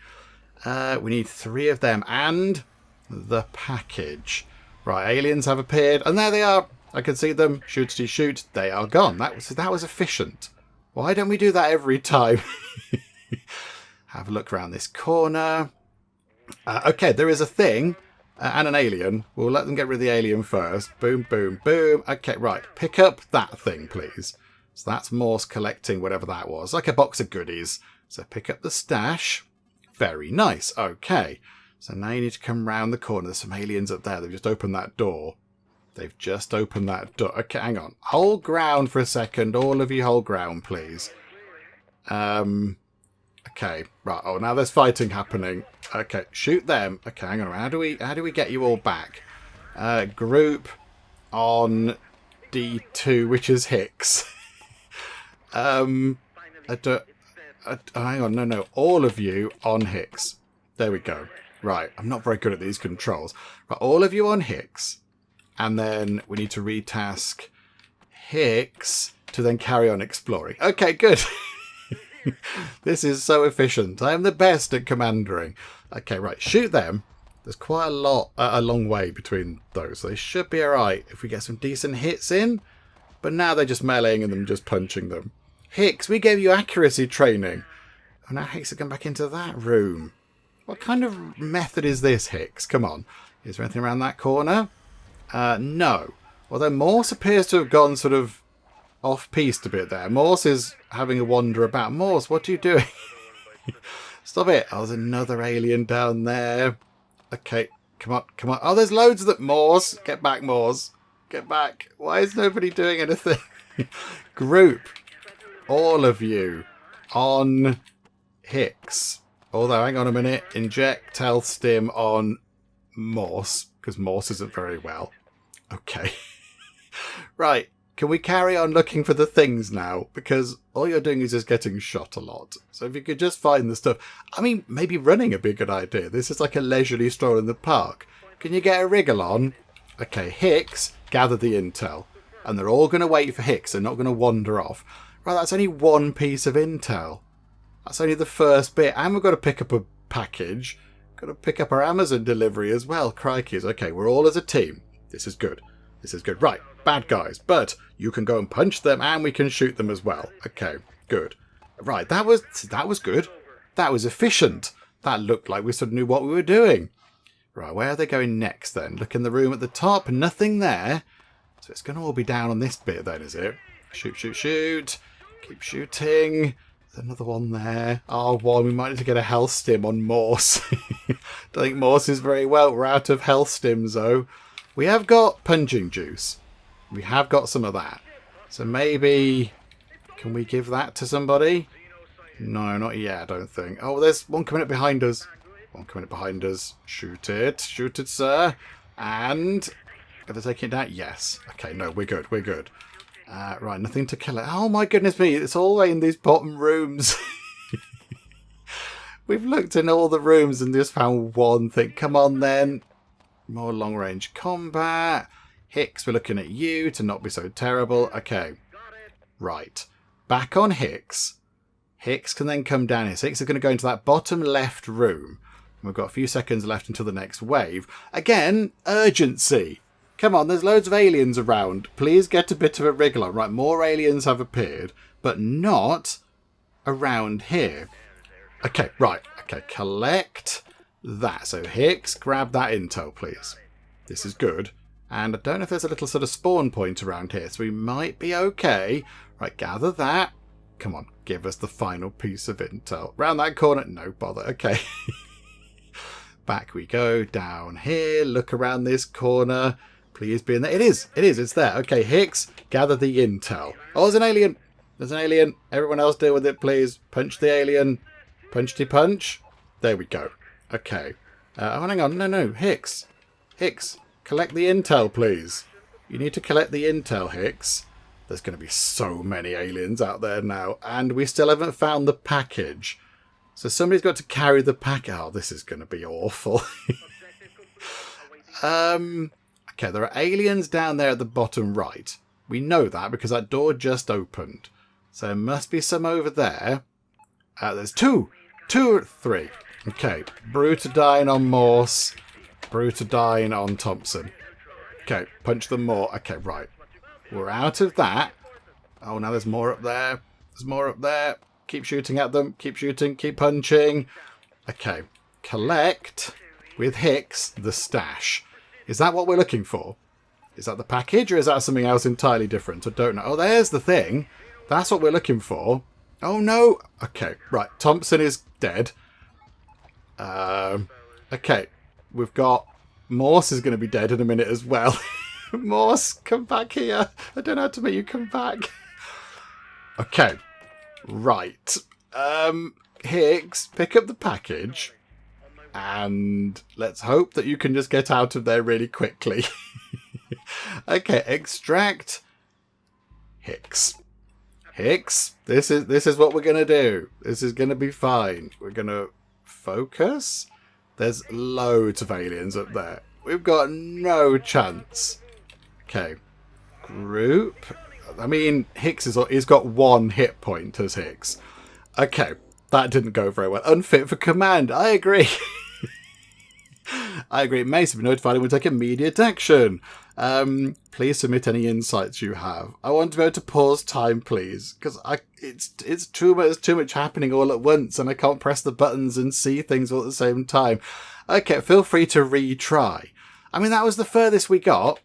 We need 3 of them and the package. Right, aliens have appeared. And there they are. I can see them. Shoot, shoot. They are gone. That was efficient. Why don't we do that every time? Have a look around this corner. Okay, there is a thing and an alien. We'll let them get rid of the alien first. Boom, boom, boom. Okay, right. Pick up that thing, please. So that's Morse collecting whatever that was. Like a box of goodies. So pick up the stash. Very nice. Okay. So now you need to come round the corner. There's some aliens up there. They've just opened that door. They've just opened that door. Okay, hang on. Hold ground for a second. All of you hold ground, please. Okay, right. Oh, now there's fighting happening. Okay, shoot them. Okay, hang on. How do we get you all back? Group on D2, which is Hicks. Hang on. No. All of you on Hicks. There we go. Right. I'm not very good at these controls. Right, all of you on Hicks. And then we need to retask Hicks to then carry on exploring. Okay, good. This is so efficient. I am the best at commandering. Okay, right. Shoot them. There's quite a long way between those. They should be alright if we get some decent hits in. But now they're just meleeing and them just punching them. Hicks, we gave you accuracy training. Oh, now Hicks are going back into that room. What kind of method is this, Hicks? Come on. Is there anything around that corner? No. Although Morse appears to have gone sort of off-piste a bit there. Morse is having a wander about. Morse, what are you doing? Stop it. Oh, there's another alien down there. Okay, come on, come on. Oh, there's loads of them. Morse, get back, Morse. Get back. Why is nobody doing anything? Group. All of you on Hicks. Although, hang on a minute. Inject health stim on Morse, because Morse isn't very well. Okay. Right. Can we carry on looking for the things now? Because all you're doing is just getting shot a lot. So if you could just find the stuff. I mean, maybe running would be a good idea. This is like a leisurely stroll in the park. Can you get a wriggle on? Okay, Hicks, gather the intel. And they're all going to wait for Hicks. They're not going to wander off. Right, that's only one piece of intel. That's only the first bit. And we've got to pick up a package. Got to pick up our Amazon delivery as well. Crikeys. Okay, we're all as a team. This is good. This is good. Right, bad guys. But you can go and punch them and we can shoot them as well. Okay, good. Right, that was good. That was efficient. That looked like we sort of knew what we were doing. Right, where are they going next then? Look in the room at the top. Nothing there. So it's going to all be down on this bit then, is it? Shoot, shoot, shoot. Keep shooting. There's another one there. Oh, one. We might need to get a health stim on Morse. Don't think Morse is very well. We're out of health stims, though. We have got punching juice. We have got some of that. So maybe... Can we give that to somebody? No, not yet, I don't think. Oh, there's one coming up behind us. One coming up behind us. Shoot it. Shoot it, sir. And... Are they taking it down? Yes. Okay, no, we're good. We're good. Right, nothing to kill it. Oh, my goodness me. It's all in these bottom rooms. We've looked in all the rooms and just found one thing. Come on, then. More long-range combat. Hicks, we're looking at you to not be so terrible. Okay. Right. Back on Hicks. Hicks can then come down here. So Hicks is going to go into that bottom left room. We've got a few seconds left until the next wave. Again, urgency. Come on, there's loads of aliens around. Please get a bit of a wriggle on. Right, more aliens have appeared, but not around here. Okay, right. Okay, collect that. So Hicks, grab that intel, please. This is good. And I don't know if there's a little sort of spawn point around here, so we might be okay. Right, gather that. Come on, give us the final piece of intel. Round that corner. No bother. Okay. Back we go. Down here. Look around this corner. Please be in there. It is. It is. It's there. Okay, Hicks, gather the intel. Oh, there's an alien. There's an alien. Everyone else deal with it, please. Punch the alien. Punchy punch. There we go. Okay. Oh, hang on. No. Hicks. Hicks, collect the intel, please. You need to collect the intel, Hicks. There's going to be so many aliens out there now. And we still haven't found the package. So somebody's got to carry the package. Oh, this is going to be awful. Okay, there are aliens down there at the bottom right. We know that because that door just opened. So there must be some over there. There's two or three. Okay, Brutadine on Morse. Brutadine on Thompson. Okay, punch them more. Okay, right. We're out of that. Oh, now there's more up there. There's more up there. Keep shooting at them. Keep shooting. Keep punching. Okay. Collect with Hicks the stash. Is that what we're looking for? Is that the package or is that something else entirely different? I don't know. Oh, there's the thing. That's what we're looking for. Oh, no. Okay, right. Thompson is dead. Okay. We've got... Morse is going to be dead in a minute as well. Morse, come back here. I don't know how to make you come back. Okay. Right. Higgs, pick up the package. And let's hope that you can just get out of there really quickly. Okay, extract Hicks. Hicks, this is what we're going to do. This is going to be fine. We're going to focus. There's loads of aliens up there. We've got no chance. Okay. Group. I mean, Hicks he's got 1 hit point as Hicks. Okay. That didn't go very well. Unfit for command. I agree. I agree. Mace will be notified and will take immediate action. Please submit any insights you have. I want to be able to pause time, please, because it's too much happening all at once, and I can't press the buttons and see things all at the same time. Okay, feel free to retry. I mean, that was the furthest we got.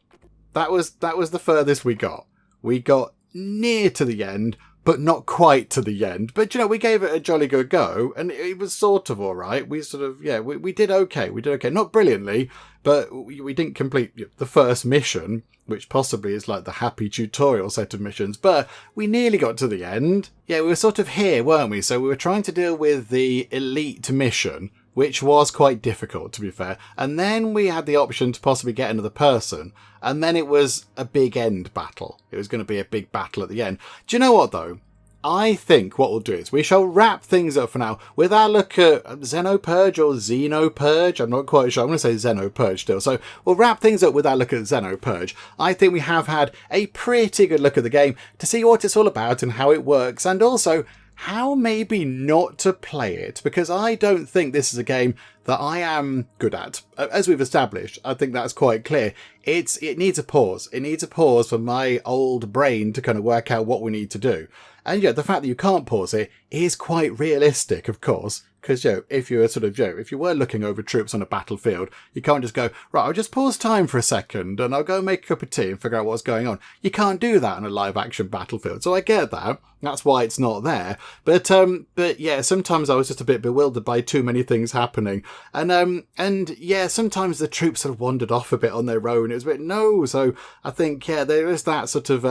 That was the furthest we got. We got near to the end, but not quite to the end. But, you know, we gave it a jolly good go, and it was sort of all right. We sort of, yeah, we did okay. We did okay. Not brilliantly, but we didn't complete the first mission, which possibly is like the happy tutorial set of missions, but we nearly got to the end. Yeah, we were sort of here, weren't we? So we were trying to deal with the elite mission, which was quite difficult, to be fair. And then we had the option to possibly get another person. And then it was a big end battle. It was going to be a big battle at the end. Do you know what, though? I think what we'll do is we shall wrap things up for now with our look at Xenopurge or Xenopurge. I'm not quite sure. I'm going to say Xenopurge still. So we'll wrap things up with our look at Xenopurge. I think we have had a pretty good look at the game to see what it's all about and how it works, and also how maybe not to play it, because I don't think this is a game that I am good at. As we've established, I think that's quite clear. It needs a pause. It needs a pause for my old brain to kind of work out what we need to do. And yeah, the fact that you can't pause it is quite realistic, of course, because if you were if you were looking over troops on a battlefield, you can't just go, right, I'll just pause time for a second and I'll go make a cup of tea and figure out what's going on. You can't do that on a live action battlefield. So I get that. That's why it's not there. But yeah, sometimes I was just a bit bewildered by too many things happening. And yeah, sometimes the troops sort of wandered off a bit on their own. It was a bit so I think, yeah, there is that sort of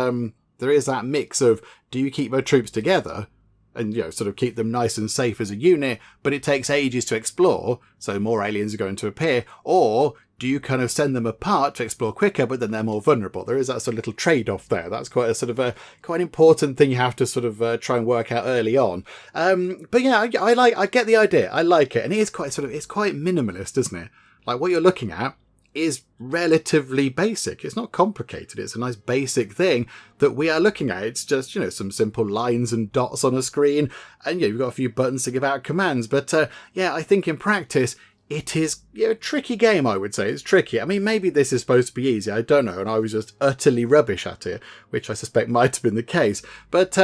there is that mix of, do you keep your troops together and sort of keep them nice and safe as a unit, but it takes ages to explore, so more aliens are going to appear, or do you kind of send them apart to explore quicker, but then they're more vulnerable? There is that sort of little trade-off there. That's quite a sort of quite an important thing you have to sort of try and work out early on. But yeah, I get the idea. I like it, and it is quite it's quite minimalist, isn't it? Like what you're looking at is relatively basic. It's not complicated. It's a nice basic thing that we are looking at. It's just, some simple lines and dots on a screen, and you've got a few buttons to give out commands. But yeah, I think in practice, it is a tricky game, I would say. It's tricky. I mean, maybe this is supposed to be easy. I don't know. And I was just utterly rubbish at it, which I suspect might have been the case. But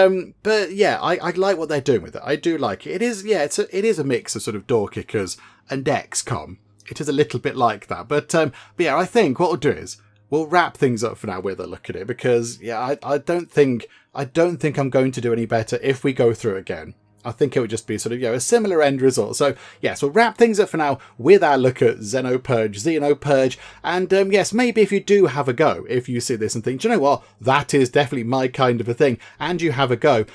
yeah, I like what they're doing with it. I do like it. It is, yeah, it is a mix of sort of door kickers and XCOM. It is a little bit like that. But yeah, I think what we'll do is we'll wrap things up for now with a look at it, because yeah, I don't think I'm going to do any better if we go through again. I think it would just be sort of, a similar end result. So yes, we'll wrap things up for now with our look at Xenopurge. And yes, maybe if you do have a go, if you see this and think, do you know what, that is definitely my kind of a thing, and you have a go,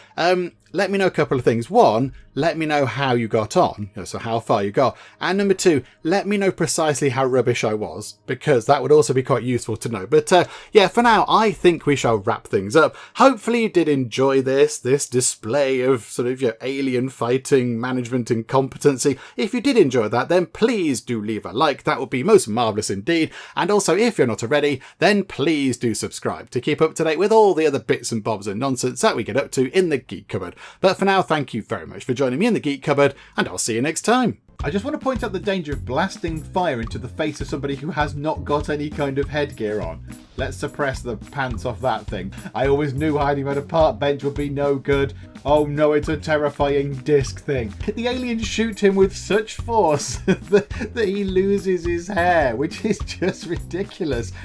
let me know a couple of things. One, let me know how you got on, so how far you got. And number two, let me know precisely how rubbish I was, because that would also be quite useful to know. But yeah, for now, I think we shall wrap things up. Hopefully you did enjoy this display of sort of alien fighting, management and competency. If you did enjoy that, then please do leave a like. That would be most marvellous indeed. And also, if you're not already, then please do subscribe to keep up to date with all the other bits and bobs and nonsense that we get up to in the Geek Cupboard. But for now, thank you very much for joining me in the Geek Cupboard, and I'll see you next time. I just want to point out the danger of blasting fire into the face of somebody who has not got any kind of headgear on. Let's suppress the pants off that thing. I always knew hiding behind a park bench would be no good. Oh no, it's a terrifying disc thing. The aliens shoot him with such force that he loses his hair, which is just ridiculous.